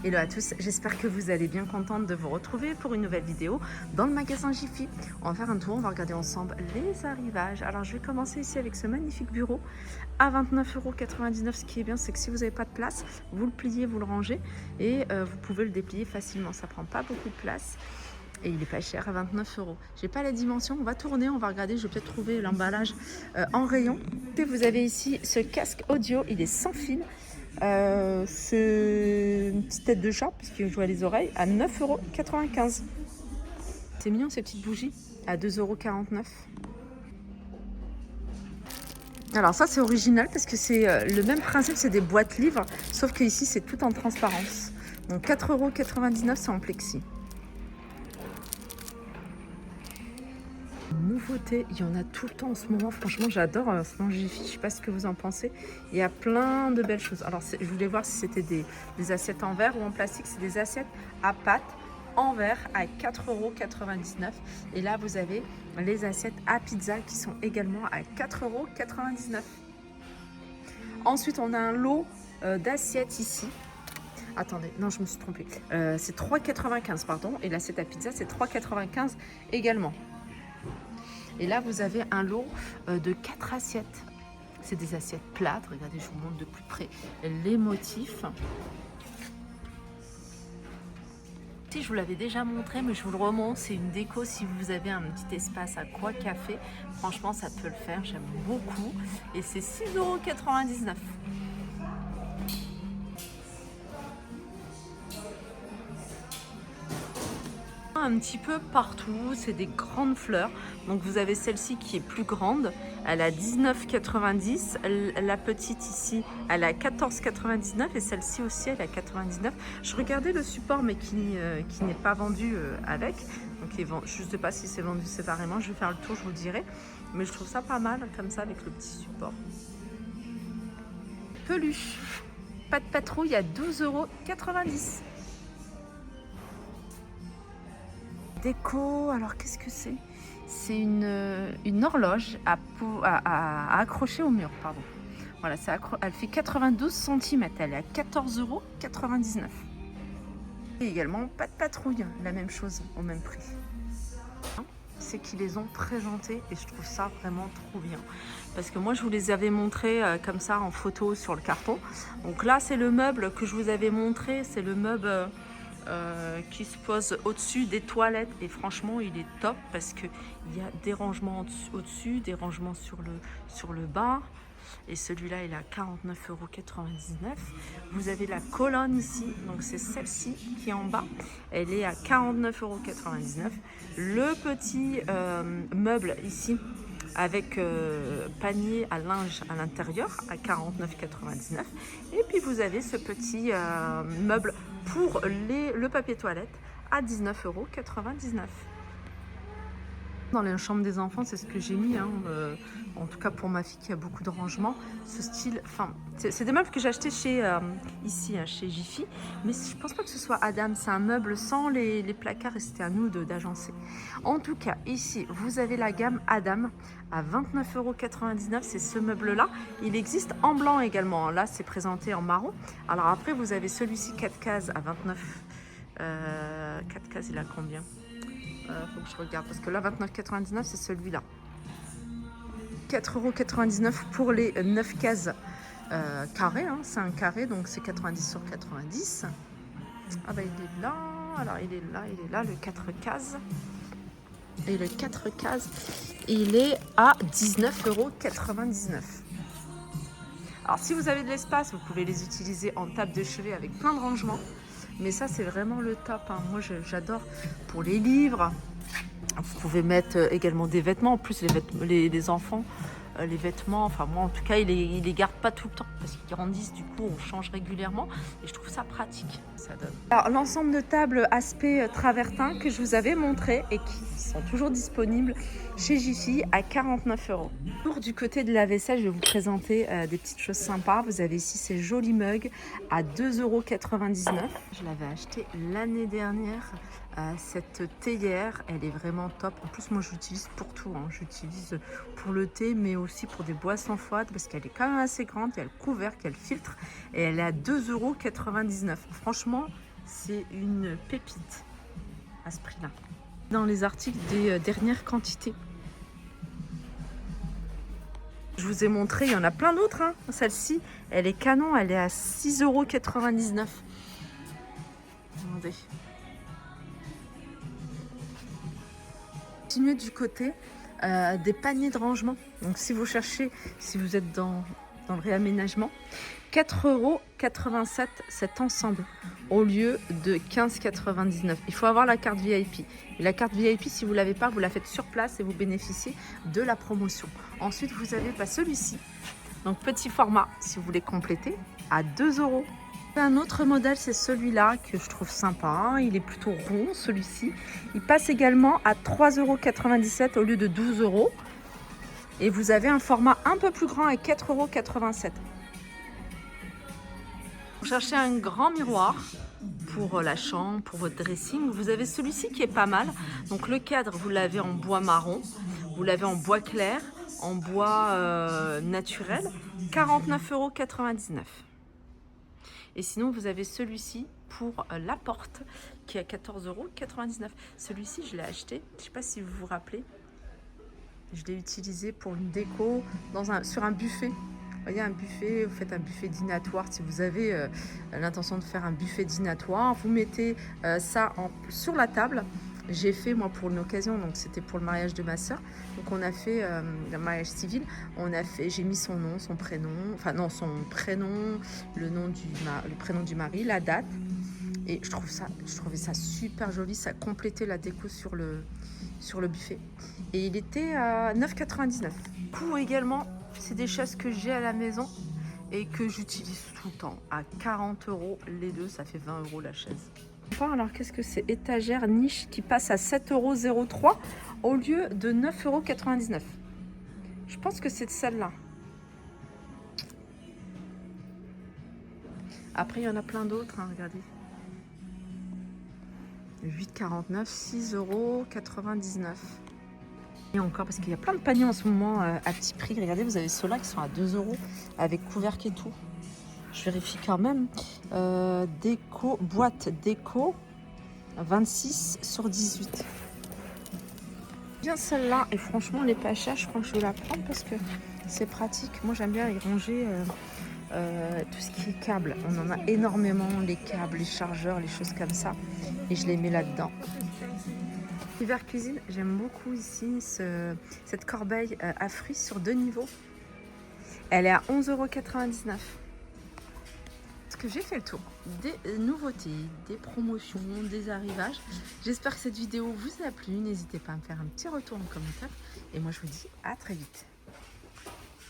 Hello à tous, j'espère que vous allez bien, contente de vous retrouver pour une nouvelle vidéo dans le magasin Jiffy. On va faire un tour, on va regarder ensemble les arrivages. Alors je vais commencer ici avec ce magnifique bureau à 29,99 €. Ce qui est bien, c'est que si vous n'avez pas de place, vous le pliez, vous le rangez et vous pouvez le déplier facilement. Ça prend pas beaucoup de place. Et il est pas cher à 29 €. J'ai pas la dimension, on va tourner, on va regarder, je vais peut-être trouver l'emballage en rayon. Et vous avez ici ce casque audio, il est sans fil. C'est une petite tête de chat, puisqu'il joue à les oreilles, à 9,95 €. C'est mignon ces petites bougies, à 2,49 €. Alors ça c'est original parce que c'est le même principe, c'est des boîtes livres, sauf que ici c'est tout en transparence. Donc 4,99 € c'est en plexi. Nouveauté, il y en a tout le temps en ce moment, franchement j'adore ce Jiffy, je ne sais pas ce que vous en pensez, il y a plein de belles choses. Alors je voulais voir si c'était des assiettes en verre ou en plastique. C'est des assiettes à pâte en verre à 4,99 € et là vous avez les assiettes à pizza qui sont également à 4,99 €. Ensuite on a un lot d'assiettes ici. Attendez, non je me suis trompée, c'est 3,95 € pardon, et l'assiette à pizza c'est 3,95 € également. Et là, vous avez un lot de 4 assiettes. C'est des assiettes plates. Regardez, je vous montre de plus près les motifs. Si je vous l'avais déjà montré, mais je vous le remonte, c'est une déco si vous avez un petit espace à quoi café. Franchement, ça peut le faire, j'aime beaucoup. Et c'est 6,99 €. Un petit peu partout, c'est des grandes fleurs. Donc vous avez celle-ci qui est plus grande, elle a 19,90 €. La petite ici, elle a 14,99 € et celle-ci aussi, elle a 99 €. Je regardais le support mais qui n'est pas vendu avec. Donc je ne sais pas si c'est vendu séparément, je vais faire le tour, je vous dirai. Mais je trouve ça pas mal comme ça avec le petit support. Peluche, pas de patrouille à 12,90 €. Déco, alors qu'est-ce que c'est? C'est une horloge à accrocher au mur, pardon. Voilà, elle fait 92 cm, elle est à 14,99 €. Et également, pas de patrouille, la même chose, au même prix. C'est qu'ils les ont présentés et je trouve ça vraiment trop bien. Parce que moi, je vous les avais montrés comme ça en photo sur le carton. Donc là, c'est le meuble que je vous avais montré, c'est le meuble... qui se pose au-dessus des toilettes et franchement il est top parce qu'il y a des rangements au-dessus, des rangements sur le bas, et celui-là il est à 49,99 €. Vous avez la colonne ici, donc c'est celle-ci qui est en bas, elle est à 49,99 €. Le petit meuble ici avec panier à linge à l'intérieur à 49,99 €. Et puis vous avez ce petit meuble pour le papier toilette à 19,99 €. Dans les chambres des enfants, c'est ce que j'ai mis, hein, en tout cas pour ma fille qui a beaucoup de rangements. Ce style, enfin, c'est des meubles que j'ai achetés ici chez Jiffy, mais je pense pas que ce soit Adam. C'est un meuble sans les placards et c'était à nous d'agencer. En tout cas, ici, vous avez la gamme Adam à 29,99 €. C'est ce meuble-là. Il existe en blanc également. Là, c'est présenté en marron. Alors après, vous avez celui-ci 4 cases à 29. 4 cases, il a combien? Faut que je regarde parce que là 29,99 € c'est celui-là. 4,99 € pour les 9 cases carrés, hein, c'est un carré donc c'est 90 sur 90. Ah bah il est là, alors il est là le 4 cases. Et le 4 cases il est à 19,99 €. Alors si vous avez de l'espace, vous pouvez les utiliser en table de chevet avec plein de rangements. Mais ça, c'est vraiment le top, hein. Moi, j'adore pour les livres. Vous pouvez mettre également des vêtements. En plus, les enfants, les vêtements, enfin moi, en tout cas, ils les gardent pas tout le temps parce qu'ils grandissent. Du coup, on change régulièrement et je trouve ça pratique. Ça donne. Alors, l'ensemble de tables aspect travertin que je vous avais montré et qui sont toujours disponibles chez Jiffy à 49 €. Pour du côté de la vaisselle, je vais vous présenter des petites choses sympas. Vous avez ici ces jolis mugs à 2,99 €. Je l'avais acheté l'année dernière. Cette théière, elle est vraiment top. En plus, moi, je l'utilise pour tout, hein. J'utilise pour le thé, mais aussi pour des boissons froides parce qu'elle est quand même assez grande. Il y a le couvercle, il y a le filtre et elle est à 2,99 €. Franchement, C'est une pépite à ce prix-là. Dans les articles des dernières quantités. Je vous ai montré, il y en a plein d'autres. Hein. Celle-ci, elle est canon, elle est à 6,99 €. Regardez. Continuez du côté des paniers de rangement. Donc si vous cherchez, si vous êtes dans le réaménagement, 4,87 € cet ensemble au lieu de 15,99 €. Il faut avoir la carte VIP. Et la carte VIP, si vous ne l'avez pas, vous la faites sur place et vous bénéficiez de la promotion. Ensuite, vous avez celui-ci. Donc petit format, si vous voulez compléter, à 2 €. Un autre modèle, c'est celui-là que je trouve sympa. Il est plutôt rond, celui-ci. Il passe également à 3,97 € au lieu de 12 €. Et vous avez un format un peu plus grand à 4,87 €. Vous cherchez un grand miroir pour la chambre, pour votre dressing. Vous avez celui-ci qui est pas mal. Donc le cadre, vous l'avez en bois marron, vous l'avez en bois clair, en bois naturel, 49,99 €. Et sinon, vous avez celui-ci pour la porte qui est à 14,99 €. Celui-ci, je l'ai acheté, je ne sais pas si vous vous rappelez. Je l'ai utilisé pour une déco sur un buffet. Vous voyez, un buffet, vous faites un buffet dînatoire. Si vous avez l'intention de faire un buffet dînatoire, vous mettez ça sur la table. J'ai fait moi pour une occasion, donc c'était pour le mariage de ma soeur. Donc on a fait le mariage civil. J'ai mis son nom, son prénom, enfin non, son prénom, le prénom du mari, la date. Et je trouvais ça super joli. Ça complétait la déco sur le buffet. Et il était à 9,99 €. Coût également, c'est des chaises que j'ai à la maison et que j'utilise tout le temps. À 40 € les deux, ça fait 20 € la chaise. Enfin, alors qu'est-ce que c'est? Étagère niche qui passe à 7,03 € au lieu de 9,99 €. Je pense que c'est de celle-là. Après, il y en a plein d'autres, hein, regardez. 8,49 €, 6,99 €. Et encore, parce qu'il y a plein de paniers en ce moment à petit prix. Regardez, vous avez ceux-là qui sont à 2 € avec couvercle et tout. Je vérifie quand même. Boîte déco, 26/18. Bien celle-là, et franchement, elle n'est pas chère. Je crois que je vais la prendre parce que c'est pratique. Moi, j'aime bien y ranger tout ce qui est câble. On en a énormément, les câbles, les chargeurs, les choses comme ça. Et je les mets là-dedans. Hiver cuisine, j'aime beaucoup ici cette corbeille à fruits sur 2 niveaux. Elle est à 11,99 €. Parce que j'ai fait le tour des nouveautés, des promotions, des arrivages. J'espère que cette vidéo vous a plu. N'hésitez pas à me faire un petit retour en commentaire. Et moi, je vous dis à très vite.